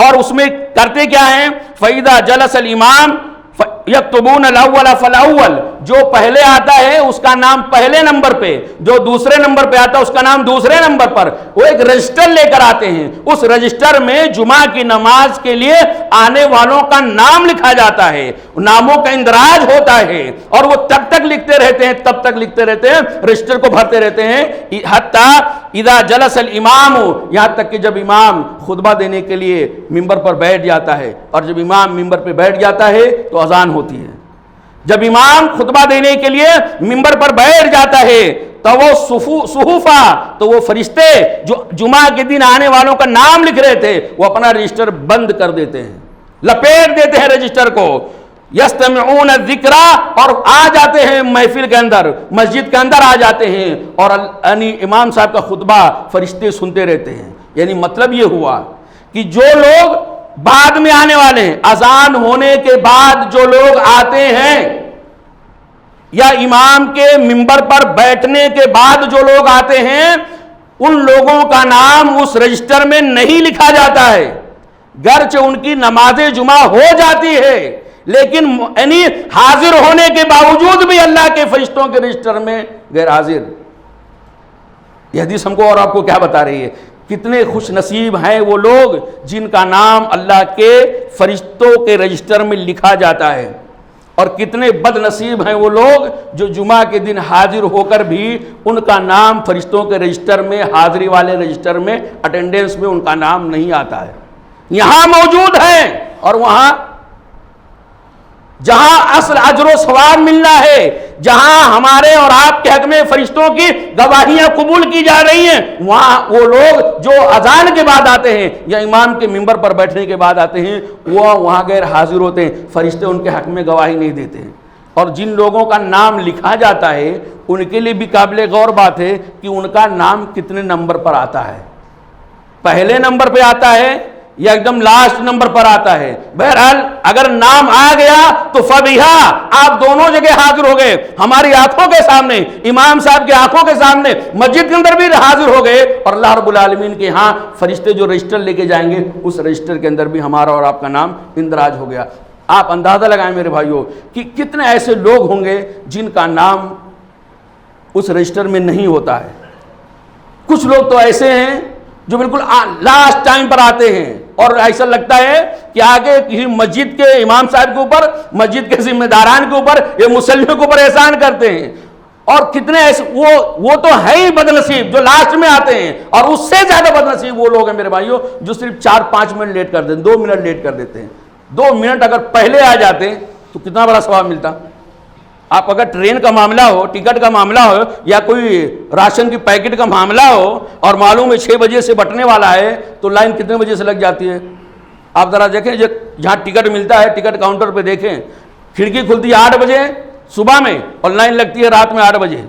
اور اس میں کرتے کیا ہیں؟ فَإِذَا جَلَسَ الْإِمَامُ يَكْتُبُونَ الْأَوَّلَ فَالْأَوَّلُ، جو پہلے آتا ہے اس کا نام پہلے نمبر پہ، جو دوسرے نمبر پہ آتا ہے اس کا نام دوسرے نمبر پر، وہ ایک رجسٹر لے کر آتے ہیں، اس رجسٹر میں جمعہ کی نماز کے لیے آنے والوں کا نام لکھا جاتا ہے، ناموں کا اندراج ہوتا ہے، اور وہ تب تک لکھتے رہتے ہیں، تب تک لکھتے رہتے ہیں، رجسٹر کو بھرتے رہتے ہیں، حتیٰ اذا جلس الامام، یہاں تک کہ جب امام خطبہ دینے کے لیے ممبر پر بیٹھ جاتا ہے، اور جب امام ممبر پہ بیٹھ جاتا ہے تو اذان ہوتی ہے۔ جب امام خطبہ دینے کے لیے ممبر پر بیٹھ جاتا ہے تو وہ صحوفہ، تو وہ فرشتے جو جمعہ کے دن آنے والوں کا نام لکھ رہے تھے، وہ اپنا رجسٹر بند کر دیتے ہیں، لپیٹ دیتے ہیں رجسٹر کو، یستمعون الذکر، اور آ جاتے ہیں محفل کے اندر، مسجد کے اندر آ جاتے ہیں، اور یعنی امام صاحب کا خطبہ فرشتے سنتے رہتے ہیں۔ یعنی مطلب یہ ہوا کہ جو لوگ بعد میں آنے والے ہیں، اذان ہونے کے بعد جو لوگ آتے ہیں، یا امام کے منبر پر بیٹھنے کے بعد جو لوگ آتے ہیں، ان لوگوں کا نام اس رجسٹر میں نہیں لکھا جاتا ہے، گرچہ ان کی نماز جمعہ ہو جاتی ہے، لیکن یعنی حاضر ہونے کے باوجود بھی اللہ کے فرشتوں کے رجسٹر میں غیر حاضر۔ یہ حدیث ہم کو اور آپ کو کیا بتا رہی ہے؟ کتنے خوش نصیب ہیں وہ لوگ جن کا نام اللہ کے فرشتوں کے رجسٹر میں لکھا جاتا ہے، اور کتنے بد نصیب ہیں وہ لوگ جو جمعہ کے دن حاضر ہو کر بھی ان کا نام فرشتوں کے رجسٹر میں، حاضری والے رجسٹر میں، اٹینڈنس میں ان کا نام نہیں آتا ہے۔ یہاں موجود ہیں اور وہاں جہاں اصل اجر و ثواب ملنا ہے، جہاں ہمارے اور آپ کے حق میں فرشتوں کی گواہیاں قبول کی جا رہی ہیں، وہاں وہ لوگ جو اذان کے بعد آتے ہیں یا امام کے منبر پر بیٹھنے کے بعد آتے ہیں، وہ وہاں غیر حاضر ہوتے ہیں، فرشتے ان کے حق میں گواہی نہیں دیتے ہیں۔ اور جن لوگوں کا نام لکھا جاتا ہے ان کے لیے بھی قابل غور بات ہے کہ ان کا نام کتنے نمبر پر آتا ہے، پہلے نمبر پہ آتا ہے یا ایک دم لاسٹ نمبر پر آتا ہے۔ بہرحال اگر نام آ گیا تو فبیہا، آپ دونوں جگہ حاضر ہو گئے، ہماری آنکھوں کے سامنے، امام صاحب کی آنکھوں کے سامنے، مسجد کے اندر بھی حاضر ہو گئے، اور اللہ رب العالمین کے ہاں فرشتے جو رجسٹر لے کے جائیں گے اس رجسٹر کے اندر بھی ہمارا اور آپ کا نام اندراج ہو گیا۔ آپ اندازہ لگائیں میرے بھائیوں کہ کتنے ایسے لوگ ہوں گے جن کا نام اس رجسٹر میں نہیں ہوتا ہے۔ کچھ لوگ تو ایسے ہیں جو بالکل لاسٹ ٹائم پر آتے ہیں، اور ایسا لگتا ہے کہ آگے کسی مسجد کے امام صاحب کے اوپر، مسجد کے ذمہ داران کے اوپر یا مسلموں کے اوپر احسان کرتے ہیں۔ اور کتنے ایسے وہ تو ہے ہی بد نصیب جو لاسٹ میں آتے ہیں، اور اس سے زیادہ بد نصیب وہ لوگ ہیں میرے بھائیوں جو صرف 4-5 منٹ لیٹ کر دیتے ہیں، 2 منٹ لیٹ کر دیتے ہیں۔ 2 منٹ اگر پہلے آ جاتے تو کتنا بڑا ثواب ملتا۔ آپ اگر ٹرین کا معاملہ ہو، ٹکٹ کا معاملہ ہو، یا کوئی راشن کی پیکٹ کا معاملہ ہو، اور معلوم ہے 6 بجے سے بٹنے والا ہے، تو لائن کتنے بجے سے لگ جاتی ہے؟ آپ ذرا دیکھیں، جہاں ٹکٹ ملتا ہے ٹکٹ کاؤنٹر پہ دیکھیں، کھڑکی کھلتی ہے 8 بجے صبح میں اور لائن لگتی ہے رات میں 8 بجے۔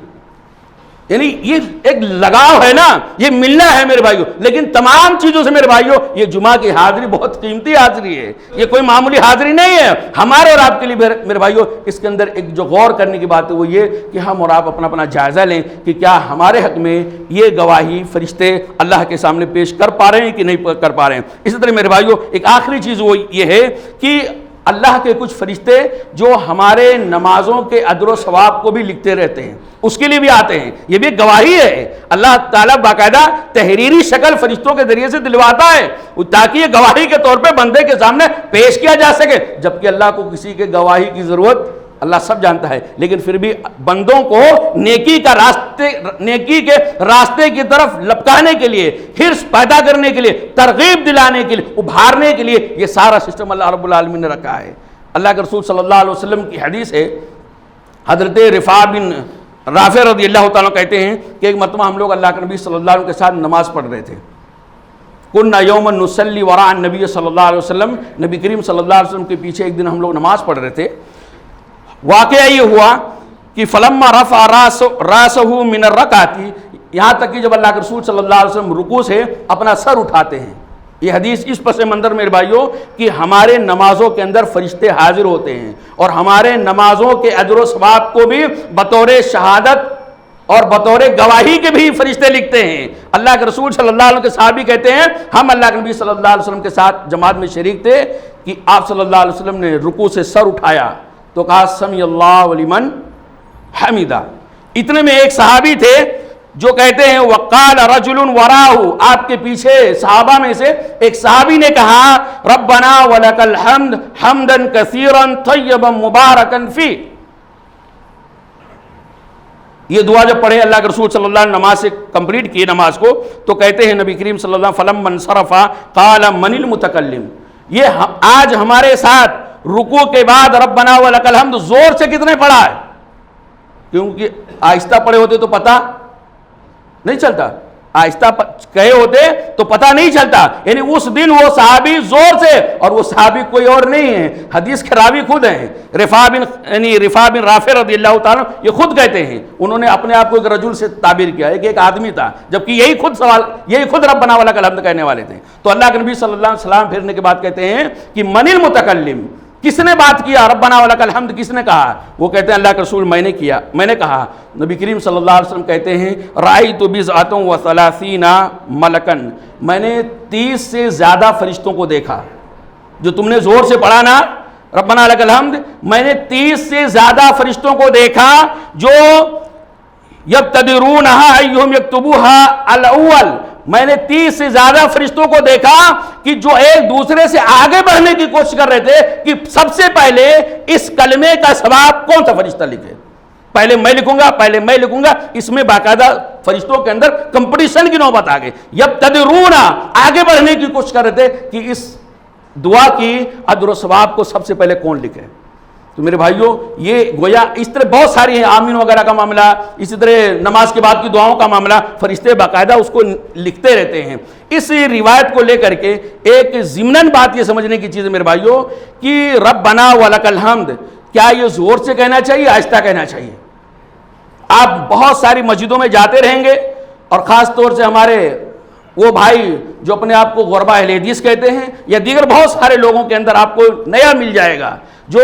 یعنی یہ ایک لگاؤ ہے نا، یہ ملنا ہے میرے بھائیوں۔ لیکن تمام چیزوں سے میرے بھائیوں یہ جمعہ کی حاضری بہت قیمتی حاضری ہے، یہ کوئی معمولی حاضری نہیں ہے ہمارے اور آپ کے لیے میرے بھائیوں۔ اس کے اندر ایک جو غور کرنے کی بات ہے وہ یہ کہ ہم اور آپ اپنا جائزہ لیں کہ کیا ہمارے حق میں یہ گواہی فرشتے اللہ کے سامنے پیش کر پا رہے ہیں کہ نہیں کر پا رہے ہیں۔ اسی طرح میرے بھائیوں ایک آخری چیز وہ یہ ہے کہ اللہ کے کچھ فرشتے جو ہمارے نمازوں کے اجر و ثواب کو بھی لکھتے رہتے ہیں، اس کے لیے بھی آتے ہیں، یہ بھی گواہی ہے۔ اللہ تعالیٰ باقاعدہ تحریری شکل فرشتوں کے ذریعے سے دلواتا ہے تاکہ یہ گواہی کے طور پہ بندے کے سامنے پیش کیا جا سکے، جبکہ اللہ کو کسی کے گواہی کی ضرورت اللہ سب جانتا ہے، لیکن پھر بھی بندوں کو نیکی کے راستے کی طرف لپکانے کے لیے، حرص پیدا کرنے کے لیے، ترغیب دلانے کے لیے، ابھارنے کے لیے یہ سارا سسٹم اللہ رب العالمین نے رکھا ہے۔ اللہ کے رسول صلی اللہ علیہ وسلم کی حدیث ہے، حضرت رفاع بن رافع رضی اللہ تعالیٰ کہتے ہیں کہ ایک مرتبہ ہم لوگ اللہ کے نبی صلی اللہ علیہ وسلم کے ساتھ نماز پڑھ رہے تھے۔ کنا یوما نصلی وراء النبی صلی اللہ علیہ وسلم، نبی کریم صلی اللہ علیہ وسلم کے پیچھے ایک دن ہم لوگ نماز پڑھ رہے تھے۔ واقعہ یہ ہوا کہ فلما رفع راسہ من الرکعۃ، یہاں تک کہ جب اللہ کے رسول صلی اللہ علیہ وسلم رکوع سے اپنا سر اٹھاتے ہیں۔ یہ حدیث اس پس منظر میرے بھائیوں کہ ہمارے نمازوں کے اندر فرشتے حاضر ہوتے ہیں، اور ہمارے نمازوں کے اجر و ثواب کو بھی بطور شہادت اور بطور گواہی کے بھی فرشتے لکھتے ہیں۔ اللہ کے رسول صلی اللہ علیہ وسلم کے صحابی کہتے ہیں ہم اللہ کے نبی صلی اللہ علیہ وسلم کے ساتھ جماعت میں شریک تھے کہ آپ صلی اللہ علیہ وسلم نے رکوع سے سر اٹھایا تو کہا سمی اللہ لمن حمیدہ۔ اتنے میں ایک صحابی تھے جو کہتے ہیں وقال رجل وراہ، آپ کے پیچھے صحابہ میں سے ایک صحابی نے کہا ربنا ولک الحمد حمدا کثیرا طیبا مبارکا فی۔ یہ دعا جب پڑھے اللہ کے رسول صلی اللہ علیہ وسلم نماز سے کمپلیٹ کی نماز کو تو کہتے ہیں نبی کریم صلی اللہ علیہ وسلم فلما انصرف قال من المتکلم، یہ آج ہمارے ساتھ رکوع کے بعد ربنا ولک الحمد زور سے کتنے پڑھا ہے؟ کیونکہ آہستہ پڑھے ہوتے تو پتہ نہیں چلتا، آہستہ کہے ہوتے تو پتہ نہیں چلتا۔ یعنی اس دن وہ صحابی زور سے، اور وہ صحابی کوئی اور نہیں ہے، حدیث کے راوی خود ہیں، رفاع بن رافع رضی اللہ تعالیٰ، یہ خود کہتے ہیں، انہوں نے اپنے آپ کو ایک رجل سے تعبیر کیا ہے کہ ایک آدمی تھا، جبکہ یہی خود ربنا ولک الحمد کہنے والے تھے۔ تو اللہ کے نبی صلی اللہ علیہ وسلم پھرنے کے بعد کہتے ہیں کہ من المتکلم، کس نے بات کیا؟ ربنا ولک الحمد کس نے کہا؟ وہ کہتے ہیں اللہ کے رسول میں نے کیا، میں نے کہا۔ نبی کریم صلی اللہ علیہ وسلم کہتے ہیں رأیت بضعۃ وثلاثین ملکا، میں نے 30 سے زیادہ فرشتوں کو دیکھا۔ جو تم نے زور سے پڑھا نا ربنا لک الحمد، میں نے 30 سے زیادہ فرشتوں کو دیکھا جو یبتدرونها ایہم یکتبوها الاول، میں نے 30 سے زیادہ فرشتوں کو دیکھا کہ جو ایک دوسرے سے آگے بڑھنے کی کوشش کر رہے تھے کہ سب سے پہلے اس کلمے کا ثواب کون سا فرشتہ لکھے، پہلے میں لکھوں گا، پہلے میں لکھوں گا۔ اس میں باقاعدہ فرشتوں کے اندر کمپٹیشن کی نوبت آ گئی، یبتدرون آگے بڑھنے کی کوشش کر رہے تھے کہ اس دعا کی اجر و ثواب کو سب سے پہلے کون لکھے۔ تو میرے بھائیوں یہ گویا اس طرح بہت ساری ہیں، آمین وغیرہ کا معاملہ، اسی طرح نماز کے بعد کی دعاؤں کا معاملہ، فرشتے باقاعدہ اس کو لکھتے رہتے ہیں۔ اس روایت کو لے کر کے ایک ضمناً بات یہ سمجھنے کی چیز ہے میرے بھائیوں کہ ربنا ولک الحمد کیا یہ زور سے کہنا چاہیے، آہستہ کہنا چاہیے؟ آپ بہت ساری مسجدوں میں جاتے رہیں گے اور خاص طور سے ہمارے وہ بھائی جو اپنے آپ کو غربا اہل حدیث کہتے ہیں یا دیگر بہت سارے لوگوں کے اندر آپ کو نیا مل جائے گا جو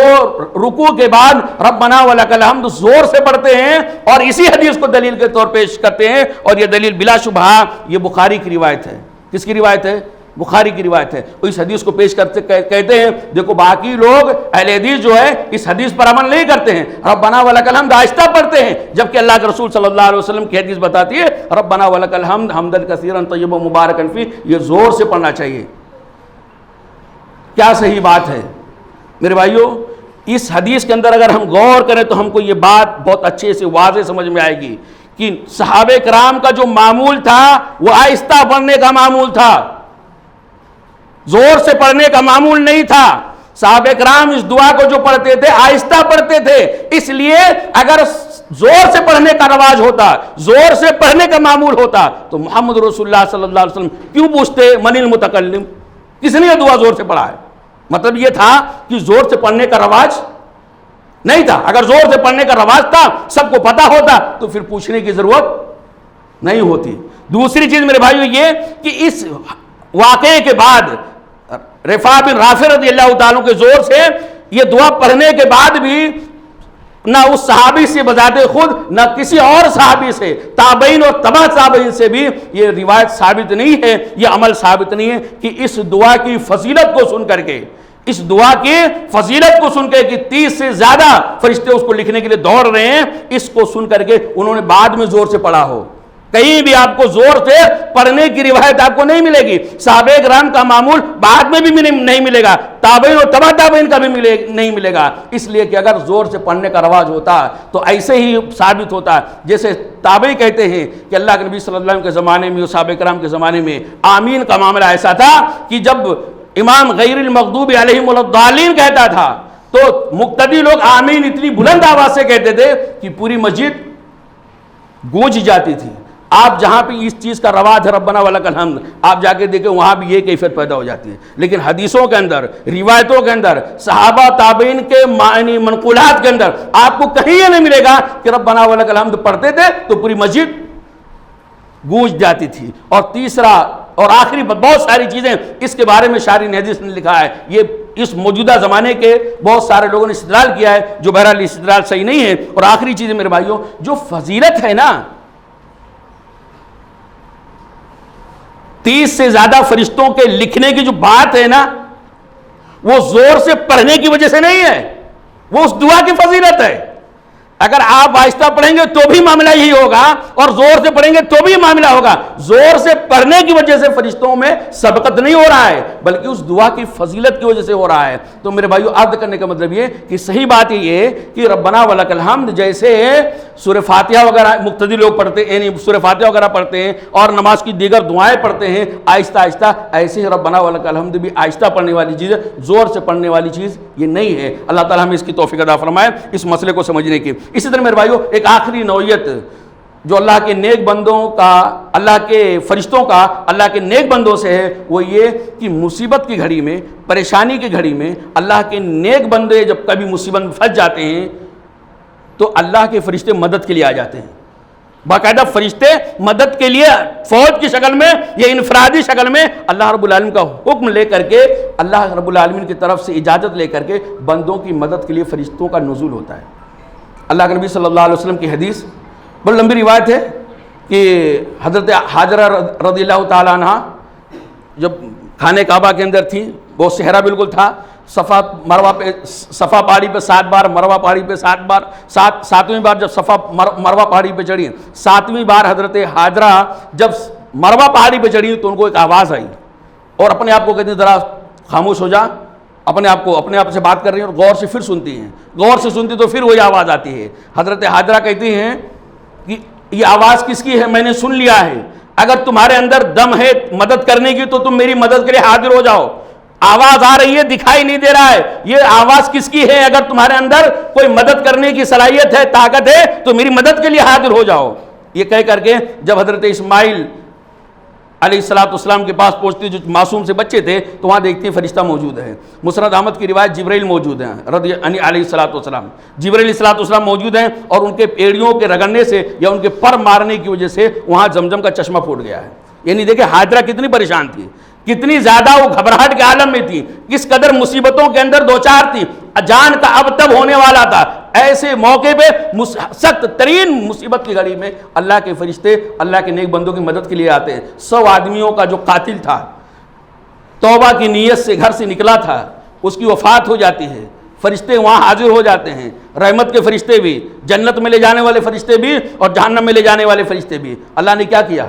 رکوع کے بعد ربنا ولک الحمد زور سے پڑھتے ہیں اور اسی حدیث کو دلیل کے طور پیش کرتے ہیں، اور یہ دلیل بلا شبہ یہ بخاری کی روایت ہے۔ کس کی روایت ہے؟ بخاری کی روایت ہے۔ وہ اس حدیث کو پیش کرتے کہتے ہیں دیکھو باقی لوگ اہل حدیث جو ہے اس حدیث پر عمل نہیں کرتے ہیں، ربنا ولک الحمد آہستہ پڑھتے ہیں، جبکہ اللہ کے رسول صلی اللہ علیہ وسلم کی حدیث بتاتی ہے ربنا ولک الحمد حمدا کثیرا طیبا مبارکا فیہ، یہ زور سے پڑھنا چاہیے۔ کیا صحیح بات ہے میرے بھائیوں؟ اس حدیث کے اندر اگر ہم غور کریں تو ہم کو یہ بات بہت اچھے سے واضح سمجھ میں آئے گی کہ صحابہ کرام کا جو معمول تھا وہ آہستہ پڑھنے کا معمول تھا، زور سے پڑھنے کا معمول نہیں تھا۔ صحابہ کرام اس دعا کو جو پڑھتے تھے آہستہ پڑھتے تھے، اس لیے اگر زور سے پڑھنے کا رواج ہوتا، زور سے پڑھنے کا معمول ہوتا تو محمد رسول اللہ صلی اللہ علیہ وسلم کیوں پوچھتے من المتکلم، کس نے یہ دعا زور سے پڑھا ہے؟ مطلب یہ تھا کہ زور سے پڑھنے کا رواج نہیں تھا۔ اگر زور سے پڑھنے کا رواج تھا، سب کو پتا ہوتا تو پھر پوچھنے کی ضرورت نہیں ہوتی۔ دوسری چیز میرے بھائیو یہ کہ اس واقعے کے بعد رفاع بن رافع رضی اللہ تعالیٰ کے زور سے یہ دعا پڑھنے کے بعد بھی نہ اس صحابی سے بذات خود نہ کسی اور صحابی سے، تابعین اور تبع تابعین سے بھی یہ روایت ثابت نہیں ہے، یہ عمل ثابت نہیں ہے کہ اس دعا کی فضیلت کو سن کر کے، اس دعا کی فضیلت کو سن کے کہ 30 سے زیادہ فرشتے اس کو لکھنے کے لیے دوڑ رہے ہیں، اس کو سن کر کے انہوں نے بعد میں زور سے پڑھا ہو۔ کہیں بھی آپ کو زور سے پڑھنے کی روایت آپ کو نہیں ملے گی۔ صحابہ کرام کا معمول بعد میں بھی نہیں ملے گا، تابعین اور تبع تابعین کا بھی نہیں ملے گا، اس لیے کہ اگر زور سے پڑھنے کا رواج ہوتا تو ایسے ہی ثابت ہوتا جیسے تابعی کہتے ہیں کہ اللہ کے نبی صلی اللہ علیہ وسلم کے زمانے میں اور صحابہ کرام کے زمانے میں آمین کا معاملہ ایسا تھا کہ جب امام غیر المغضوب علیہم الضالین کہتا تھا تو مقتدی لوگ آمین اتنی بلند آواز سے کہتے تھے کہ پوری مسجد گونج جاتی تھی۔ آپ جہاں پہ اس چیز کا رواج ہے ربنا ولک الحمد، آپ جا کے دیکھیں وہاں بھی یہ کیفیت پیدا ہو جاتی ہے، لیکن حدیثوں کے اندر، روایتوں کے اندر، صحابہ تابعین کے معنی منقولات کے اندر آپ کو کہیں یہ نہیں ملے گا کہ ربنا ولک الحمد پڑھتے تھے تو پوری مسجد گونج جاتی تھی۔ اور تیسرا اور آخری بہت ساری چیزیں اس کے بارے میں شارح حدیث نے لکھا ہے، یہ اس موجودہ زمانے کے بہت سارے لوگوں نے استدلال کیا ہے جو بہرحال استدلال صحیح نہیں ہے۔ اور آخری چیز میرے بھائیوں جو فضیلت ہے نا، 30 سے زیادہ فرشتوں کے لکھنے کی جو بات ہے نا، وہ زور سے پڑھنے کی وجہ سے نہیں ہے، وہ اس دعا کی فضیلت ہے۔ اگر آپ آہستہ پڑھیں گے تو بھی معاملہ یہی ہوگا اور زور سے پڑھیں گے تو بھی معاملہ ہوگا۔ زور سے پڑھنے کی وجہ سے فرشتوں میں سبقت نہیں ہو رہا ہے بلکہ اس دعا کی فضیلت کی وجہ سے ہو رہا ہے۔ تو میرے بھائیو عرض کرنے کا مطلب یہ کہ صحیح بات یہ کہ ربنا ولک الحمد جیسے سورہ فاتحہ وغیرہ مقتدی لوگ پڑھتے ہیں، یعنی سورہ فاتحہ وغیرہ پڑھتے ہیں اور نماز کی دیگر دعائیں پڑھتے ہیں آہستہ آہستہ، ایسے ہی ربنا ولک الحمد بھی آہستہ پڑھنے والی چیز ہے، زور سے پڑھنے والی چیز یہ نہیں ہے۔ اللہ تعالیٰ ہمیں اس کی توفیق عطا فرمائے اس مسئلے کو سمجھنے کی۔ اسی طرح میرے بھائیو ایک آخری نوعیت جو اللہ کے نیک بندوں کا، اللہ کے فرشتوں کا اللہ کے نیک بندوں سے ہے، وہ یہ کہ مصیبت کی گھڑی میں، پریشانی کی گھڑی میں اللہ کے نیک بندے جب کبھی مصیبت میں پھنس جاتے ہیں تو اللہ کے فرشتے مدد کے لیے آ جاتے ہیں۔ باقاعدہ فرشتے مدد کے لیے فوج کی شکل میں یا انفرادی شکل میں اللہ رب العالمین کا حکم لے کر کے، اللہ رب العالمین کی طرف سے اجازت لے کر کے بندوں کی مدد کے لیے فرشتوں کا نزول ہوتا ہے۔ اللہ کے نبی صلی اللہ علیہ وسلم کی حدیث بڑی لمبی روایت ہے کہ حضرت حاجرہ رضی اللہ تعالیٰ عنہ جب خانہ کعبہ کے اندر تھی، وہ صحرا بالکل تھا، صفا پہاڑی پہ 7 بار، مروہ پہاڑی پہ 7 بار، ساتویں بار جب صفا مروہ پہاڑی پہ چڑھی، 7ویں بار حضرت حاجرہ جب مروہ پہاڑی پہ چڑھی تو ان کو ایک آواز آئی اور اپنے آپ کو کہتی ہیں ذرا خاموش ہو جا، اپنے آپ سے بات کر رہی ہیں اور غور سے پھر سنتی ہیں، غور سے سنتی تو پھر وہی آواز آتی ہے۔ حضرت حاجرہ کہتی ہیں کہ یہ آواز کس کی ہے؟ میں نے سن لیا ہے، اگر تمہارے اندر دم ہے مدد کرنے کی تو تم میری مدد کے لیے حاضر ہو جاؤ۔ آواز آ رہی ہے، دکھائی نہیں دے رہا ہے، یہ آواز کس کی ہے؟ اگر تمہارے اندر کوئی مدد کرنے کی صلاحیت ہے، طاقت ہے تو میری مدد کے لیے حاضر ہو جاؤ۔ یہ کہہ کر کے جب حضرت اسماعیل علیہ السلام کے پاس پہنچتی، جو معصوم سے بچے تھے، تو وہاں دیکھتی ہیں فرشتہ موجود ہے۔ مسند احمد کی روایت جبرائیل موجود ہیں علیہ السلام، جبرائیل علیہ السلام موجود ہیں اور ان کے پیڑیوں کے رگڑنے سے یا ان کے پر مارنے کی وجہ سے وہاں زمزم کا چشمہ پھوٹ گیا ہے۔ یعنی دیکھیں حاجرہ کتنی پریشان تھی، کتنی زیادہ وہ گھبراہٹ کے عالم میں تھی، کس قدر مصیبتوں کے اندر دوچار تھی، جان کا اب تب ہونے والا تھا۔ ایسے موقع پہ سخت ترین مصیبت کی گھڑی میں اللہ کے فرشتے اللہ کے نیک بندوں کی مدد کے لیے آتے ہیں۔ 100 آدمیوں کا جو قاتل تھا، توبہ کی نیت سے گھر سے نکلا تھا، اس کی وفات ہو جاتی ہے، فرشتے وہاں حاضر ہو جاتے ہیں، رحمت کے فرشتے بھی، جنت میں لے جانے والے فرشتے بھی اور جہنم میں لے جانے والے فرشتے بھی۔ اللہ نے کیا کیا؟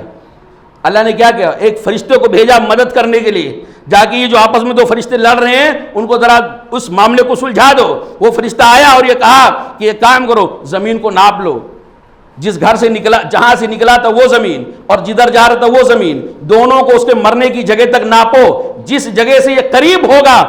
اللہ نے کیا کیا؟ ایک فرشتے کو بھیجا مدد کرنے کے لیے، جا کے یہ جو آپس میں 2 فرشتے لڑ رہے ہیں ان کو ذرا اس معاملے کو سلجھا دو۔ وہ فرشتہ آیا اور یہ کہا کہ یہ کام کرو، زمین کو ناپ لو، جس گھر سے نکلا، جہاں سے نکلا تھا وہ زمین اور جدھر جا رہا تھا وہ زمین، دونوں کو اس کے مرنے کی جگہ تک ناپو، جس جگہ سے یہ قریب ہوگا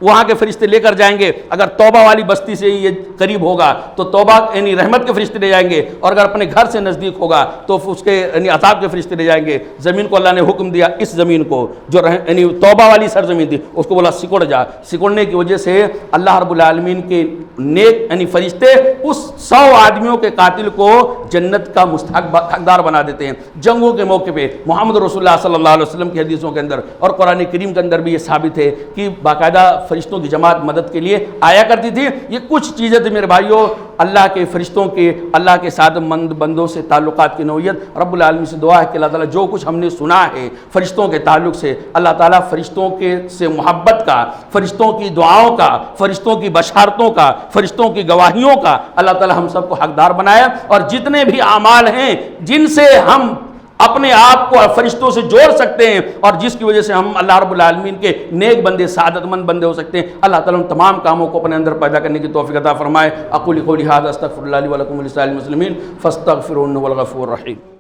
وہاں کے فرشتے لے کر جائیں گے۔ اگر توبہ والی بستی سے یہ قریب ہوگا تو توبہ یعنی رحمت کے فرشتے لے جائیں گے، اور اگر اپنے گھر سے نزدیک ہوگا تو اس کے یعنی عذاب کے فرشتے لے جائیں گے۔ زمین کو اللہ نے حکم دیا، اس زمین کو جو یعنی توبہ والی سرزمین تھی اس کو بولا سکڑ جا۔ سکڑنے کی وجہ سے اللہ رب العالمین کے نیک یعنی فرشتے اس 100 آدمیوں کے قاتل کو جنت کا مستحق حقدار بنا دیتے ہیں۔ جنگوں کے موقع پہ محمد رسول اللہ صلی اللہ علیہ وسلم کی حدیثوں کے اندر اور قرآن کریم کے اندر بھی یہ ثابت ہے کہ باقاعدہ فرشتوں کی جماعت مدد کے لیے آیا کرتی تھی۔ یہ کچھ چیزیں تھیں میرے بھائیوں، اللہ کے فرشتوں کے، اللہ کے ساتھ مند بندوں سے تعلقات کی نوعیت۔ رب العالمین سے دعا ہے کہ اللہ تعالیٰ جو کچھ ہم نے سنا ہے فرشتوں کے تعلق سے، اللہ تعالیٰ فرشتوں کے سے محبت کا، فرشتوں کی دعاؤں کا، فرشتوں کی بشارتوں کا، فرشتوں کی گواہیوں کا اللہ تعالیٰ ہم سب کو حقدار بنایا، اور جتنے بھی اعمال ہیں جن سے ہم اپنے آپ کو فرشتوں سے جوڑ سکتے ہیں اور جس کی وجہ سے ہم اللہ رب العالمین کے نیک بندے، سعادت مند بندے ہو سکتے ہیں، اللہ تعالیٰ ان تمام کاموں کو اپنے اندر پیدا کرنے کی توفیق عطا فرمائے۔ اقول قولی ھذا استغفر اللہ لی ولکم ولسائر المسلمین فاستغفروہ انہ هو الغفور الرحیم۔